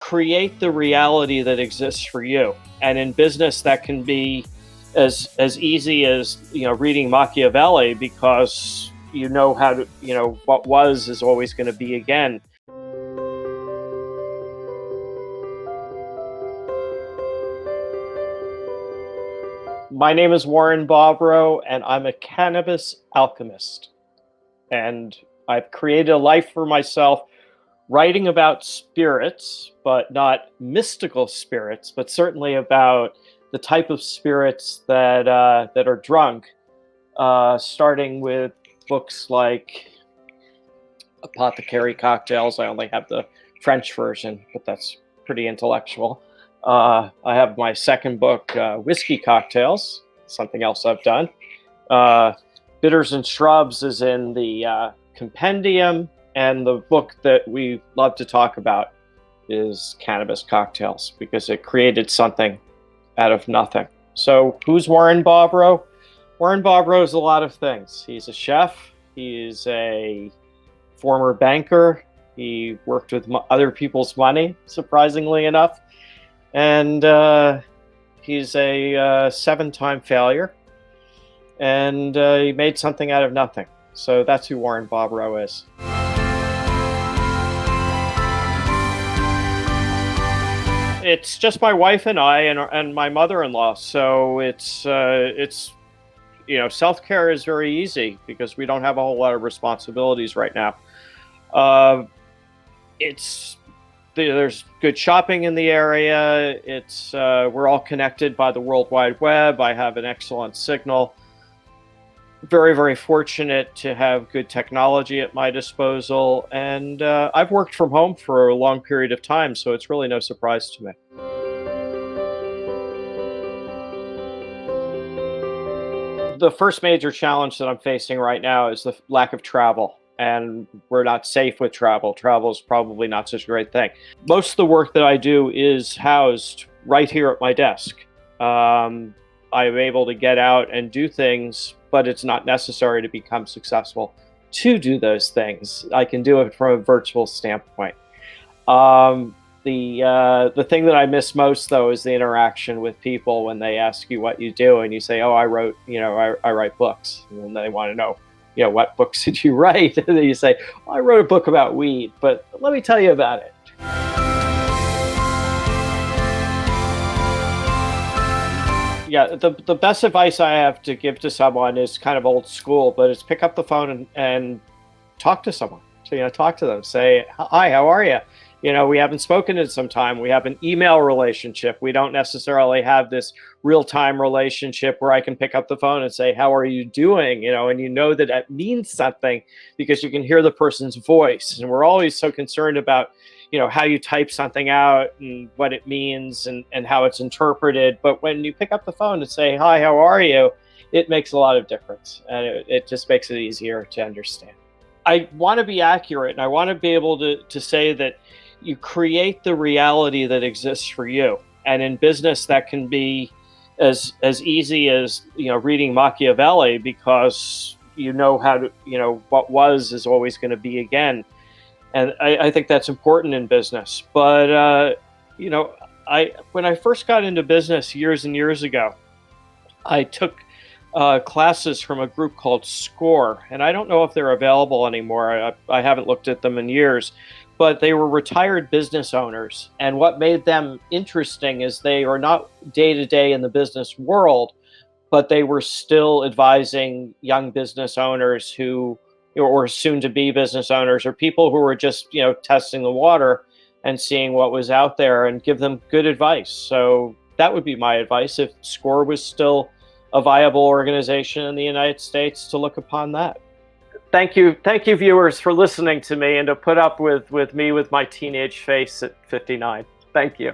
create the reality that exists for you. And in business, that can be as easy as, reading Machiavelli, because you know how to, what was is always going to be again. My name is Warren BoBrow, and I'm a cannabis alchemist. And I've created a life for myself writing about spirits, but not mystical spirits, but certainly about the type of spirits that are drunk, starting with books like Apothecary Cocktails. I only have the French version, but that's pretty intellectual. I have my second book, Whiskey Cocktails, something else I've done. Bitters and Shrubs is in the compendium, and the book that we love to talk about is Cannabis Cocktails, because it created something out of nothing. So who's Warren BoBrow? Warren BoBrow is a lot of things. He's a chef. He's a former banker. He worked with other people's money, surprisingly enough. And he's a 7-time failure. And he made something out of nothing. So that's who Warren BoBrow is. It's just my wife and I and my mother-in-law. So it's self-care is very easy because we don't have a whole lot of responsibilities right now. There's good shopping in the area. We're all connected by the World Wide Web. I have an excellent signal. Very, very fortunate to have good technology at my disposal. And I've worked from home for a long period of time, so it's really no surprise to me. The first major challenge that I'm facing right now is the lack of travel. And we're not safe with travel. Travel is probably not such a great thing. Most of the work that I do is housed right here at my desk. I'm able to get out and do things, but it's not necessary to become successful to do those things. I can do it from a virtual standpoint. The thing that I miss most, though, is the interaction with people when they ask you what you do, and you say, "Oh, I write books," and then they want to know, what books did you write? And then you say, "Well, I wrote a book about weed, but let me tell you about it." Yeah, the best advice I have to give to someone is kind of old school, but it's pick up the phone and talk to someone. So, talk to them. Say, "Hi, how are you? We haven't spoken in some time. We have an email relationship. We don't necessarily have this real-time relationship where I can pick up the phone and say, 'How are you doing?'" And that means something because you can hear the person's voice. And we're always so concerned about, how you type something out and what it means and how it's interpreted. But when you pick up the phone and say, "Hi, how are you?" it makes a lot of difference. And it just makes it easier to understand. I want to be accurate, and I want to be able to say that you create the reality that exists for you. And in business, that can be as easy as, reading Machiavelli, because you know how to, what was is always going to be again. And I think that's important in business. But, when I first got into business years and years ago, I took classes from a group called SCORE. And I don't know if they're available anymore. I haven't looked at them in years. But they were retired business owners. And what made them interesting is they are not day-to-day in the business world, but they were still advising young business owners or soon-to-be business owners, or people who were just, testing the water and seeing what was out there, and give them good advice. So that would be my advice if SCORE was still a viable organization in the United States, to look upon that. Thank you, viewers, for listening to me and to put up with me with my teenage face at 59. Thank you.